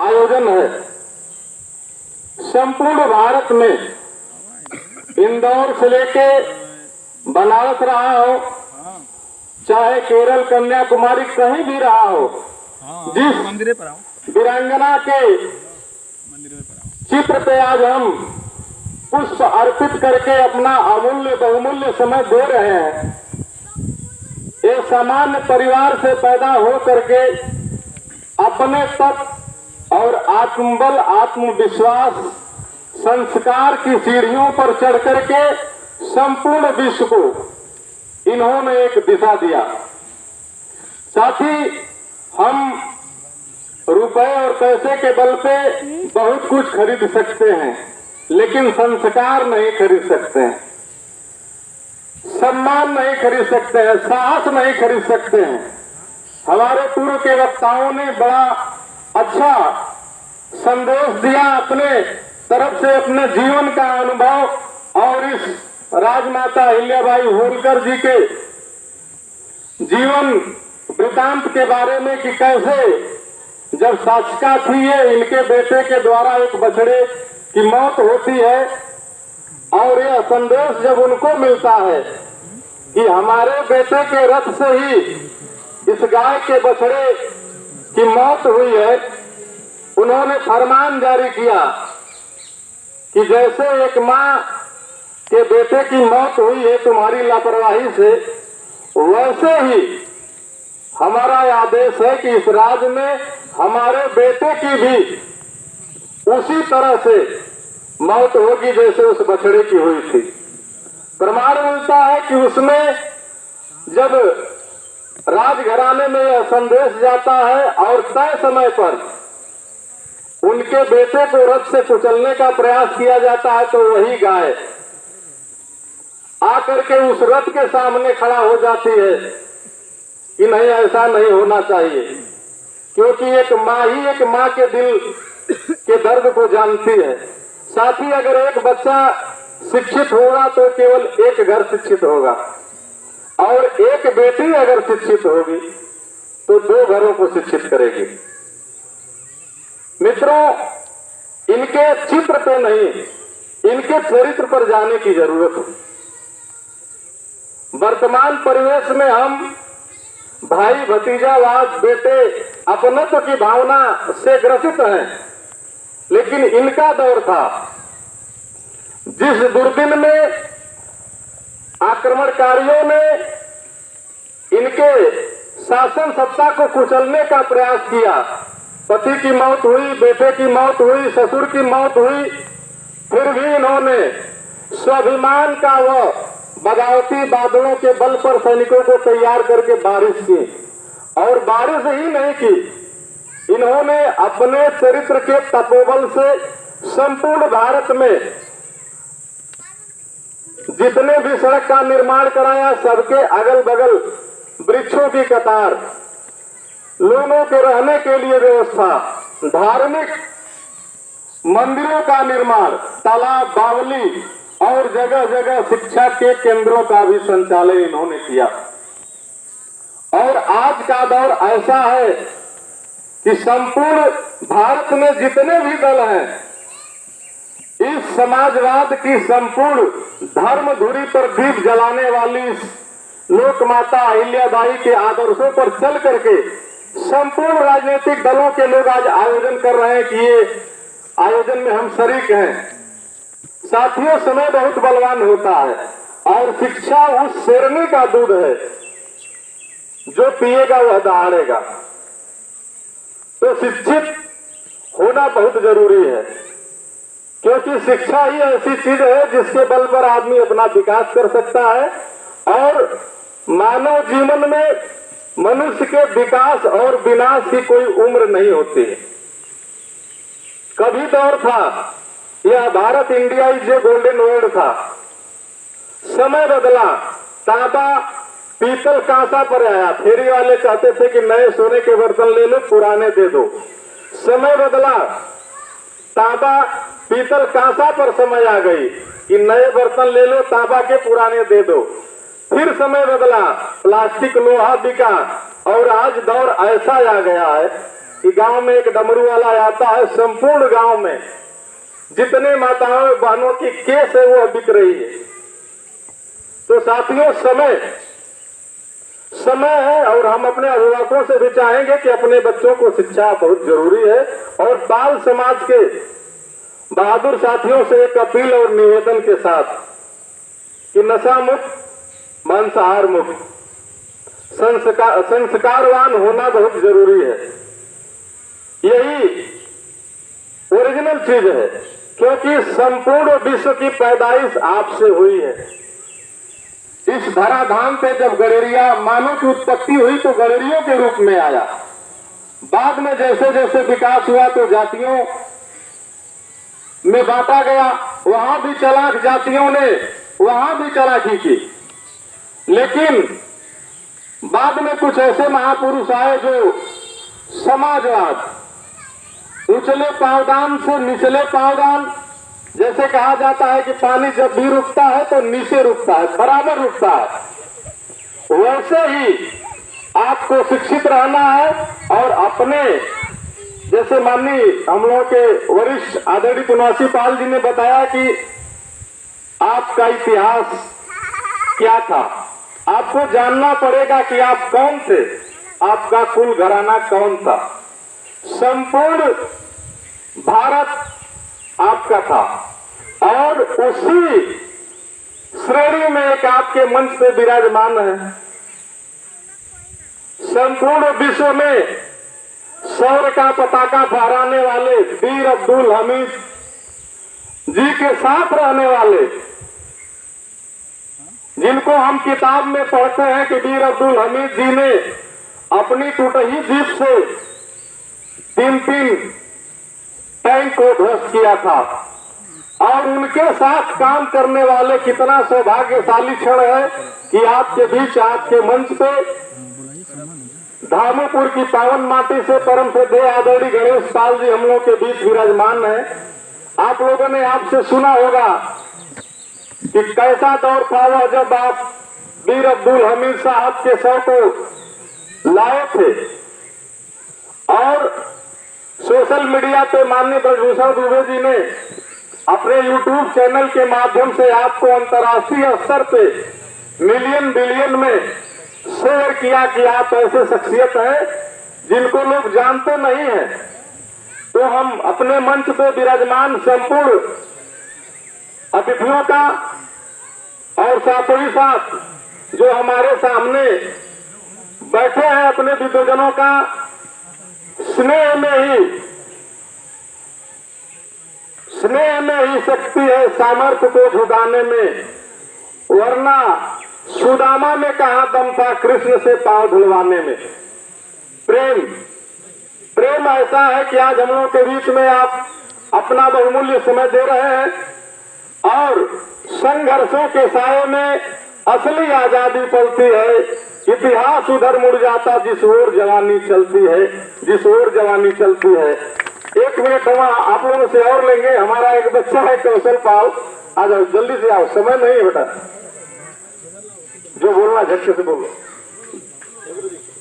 आयोजन है। संपूर्ण भारत में इंदौर से लेके बनारस रहा हो, चाहे केरल कन्याकुमारी कहीं भी रहा हो, जिस वीरांगना के चित्र पे आज हम पुष्प अर्पित करके अपना अमूल्य बहुमूल्य समय दे रहे हैं, ये सामान्य परिवार से पैदा हो करके अपने तप और आत्मबल, आत्मविश्वास, संस्कार की सीढ़ियों पर चढ़ करके संपूर्ण विश्व को इन्होंने एक दिशा दिया। साथ ही हम रुपए और पैसे के बल पे बहुत कुछ खरीद सकते हैं, लेकिन संस्कार नहीं खरीद सकते हैं, सम्मान नहीं खरीद सकते हैं, साहस नहीं खरीद सकते हैं। हमारे पूर्व के वक्ताओं ने बड़ा अच्छा संदेश दिया अपने तरफ से, अपने जीवन का अनुभव और इस राजमाता अहिल्याबाई होलकर जी के जीवन वृतांत के बारे में कि कैसे जब शासिका थी ये, इनके बेटे के द्वारा एक बछड़े की मौत होती है और यह संदेश जब उनको मिलता है कि हमारे बेटे के रथ से ही इस गाय के बछड़े की मौत हुई है, उन्होंने फरमान जारी किया कि जैसे एक माँ के बेटे की मौत हुई है तुम्हारी लापरवाही से, वैसे ही हमारा आदेश है कि इस राज्य में हमारे बेटे की भी उसी तरह से मौत होगी जैसे उस बछड़े की हुई थी। प्रमाण मिलता है कि उसमें जब राजघराने में यह संदेश जाता है और तय समय पर उनके बेटे को रथ से कुचलने का प्रयास किया जाता है, तो वही गाय आकर के उस रथ के सामने खड़ा हो जाती है कि नहीं, ऐसा नहीं होना चाहिए, क्योंकि एक माँ ही एक माँ के दिल के दर्द को जानती है। साथ ही अगर एक बच्चा शिक्षित होगा तो केवल एक घर शिक्षित होगा, और एक बेटी अगर शिक्षित होगी तो 2 घरों को शिक्षित करेगी। मित्रों, इनके चित्र पे नहीं, इनके चरित्र पर जाने की जरूरत है। वर्तमान परिवेश में हम भाई भतीजावाद, बेटे अपनत्व की भावना से ग्रसित हैं, लेकिन इनका दौर था जिस दुर्दिन में आक्रमणकारियों ने इनके शासन सत्ता को कुचलने का प्रयास किया। पति की मौत हुई, बेटे की मौत हुई, ससुर की मौत हुई, फिर भी इन्होंने स्वाभिमान का वह बगावती बादलों के बल पर सैनिकों को तैयार करके बारिश की, और बारिश ही नहीं की, इन्होंने अपने चरित्र के तपोबल से संपूर्ण भारत में जितने भी सड़क का निर्माण कराया, सबके अगल बगल वृक्षों की कतार, लोगों के रहने के लिए व्यवस्था, धार्मिक मंदिरों का निर्माण, तालाब, बावली और जगह जगह शिक्षा के केंद्रों का भी संचालन इन्होंने किया। और आज का दौर ऐसा है कि संपूर्ण भारत में जितने भी दल हैं, इस समाजवाद की संपूर्ण धर्म धुरी पर दीप जलाने वाली लोक माता अहिल्याबाई के आदर्शों पर चल करके संपूर्ण राजनीतिक दलों के लोग आज आयोजन कर रहे हैं कि ये आयोजन में हम शरीक हैं। साथियों, समय बहुत बलवान होता है और शिक्षा उस शेरनी का दूध है, जो पिएगा वह दहाड़ेगा। तो शिक्षित होना बहुत जरूरी है, क्योंकि शिक्षा ही ऐसी चीज है जिसके बल पर आदमी अपना विकास कर सकता है। और मानव जीवन में मनुष्य के विकास और विनाश की कोई उम्र नहीं होती है। कभी दौर था, यह Bharat India is a golden world था, समय बदला, तांबा पीतल कांसा पर आया। फेरी वाले कहते थे कि नए सोने के बर्तन ले लो, पुराने दे दो। समय बदला, तांबा पीतल कांसा पर समय आ गई कि नए बर्तन ले लो, तांबा के पुराने दे दो। फिर समय बदला, प्लास्टिक लोहा बिका, और आज दौर ऐसा आ गया है कि गांव में एक डमरू वाला आता है, संपूर्ण गांव में जितने माताओं बहनों की केस है वो बिक रही है। तो साथियों, समय है और हम अपने अभिभावकों से भी चाहेंगे कि अपने बच्चों को शिक्षा बहुत जरूरी है। और बाल समाज के बहादुर साथियों से एक अपील और निवेदन के साथ कि नशा मुक्त, मांसाहार मुक्त, संस्कारवान होना बहुत जरूरी है। यही ओरिजिनल चीज है, क्योंकि संपूर्ण विश्व की पैदाइश आपसे हुई है। इस धराधाम पे जब गडेरिया मानव की उत्पत्ति हुई तो गडेरियों के रूप में आया। बाद में जैसे जैसे विकास हुआ तो जातियों में बांटा गया। वहां भी चालाक जातियों ने वहां भी चालाकी की, लेकिन बाद में कुछ ऐसे महापुरुष आए जो समाजवाद, उछले पावदान से निचले पावदान, जैसे कहा जाता है कि पानी जब भी रुकता है तो नीचे रुकता है, बराबर रुकता है, वैसे ही आपको शिक्षित रहना है। और अपने जैसे माननीय हम लोगों के वरिष्ठ आदरणीय तुलसी पाल जी ने बताया कि आपका इतिहास क्या था, आपको जानना पड़ेगा कि आप कौन थे, आपका कुल घराना कौन था। संपूर्ण भारत आपका था और उसी श्रेणी में एक आपके मंच पे विराजमान है। संपूर्ण विश्व में सौर का पताका फहराने वाले वीर अब्दुल हमीद जी के साथ रहने वाले, जिनको हम किताब में पढ़ते हैं कि वीर अब्दुल हमीद जी ने अपनी टूटी जीप से 3-3 टैंक को ध्वस्त किया था। और उनके साथ काम करने वाले कितना सौभाग्यशाली क्षण है कि आपके बीच, आपके मंच पे धामुपुर की पावन माटी से परम श्रद्धेय आदरणीय गणेश पाल जी हम लोग के बीच विराजमान है। आप लोगों ने आपसे सुना होगा कि कैसा दौर था वह जब आप वीर अब्दुल हमीद साहब के शव को लाए थे। और सोशल मीडिया पे माननीय ब्रजभूषण दुबे जी ने अपने YouTube चैनल के माध्यम से आपको अंतर्राष्ट्रीय स्तर पे मिलियन बिलियन में शेयर किया कि आप ऐसे शख्सियत हैं जिनको लोग जानते नहीं हैं। तो हम अपने मंच पे विराजमान संपूर्ण अतिथियों का और साथों ही साथ जो हमारे सामने बैठे हैं अपने विद्वजनों का स्नेह में ही शक्ति है, सामर्थ्य को झुकाने में, वरना सुदामा में कहा दम था कृष्ण से पांव धुलवाने में। प्रेम ऐसा है कि आज हम लोगों के बीच में आप अपना बहुमूल्य समय दे रहे हैं और संघर्षों के साये में असली आजादी पलती है। इतिहास उधर मुड़ जाता जिस ओर जवानी चलती है, जिस ओर जवानी चलती है। 1 मिनट हम आप लोगों से और लेंगे। हमारा एक बच्चा है कौशल पाल, आ जाओ जल्दी से आओ, समय नहीं है बेटा, जो बोलना झटके से बोलो।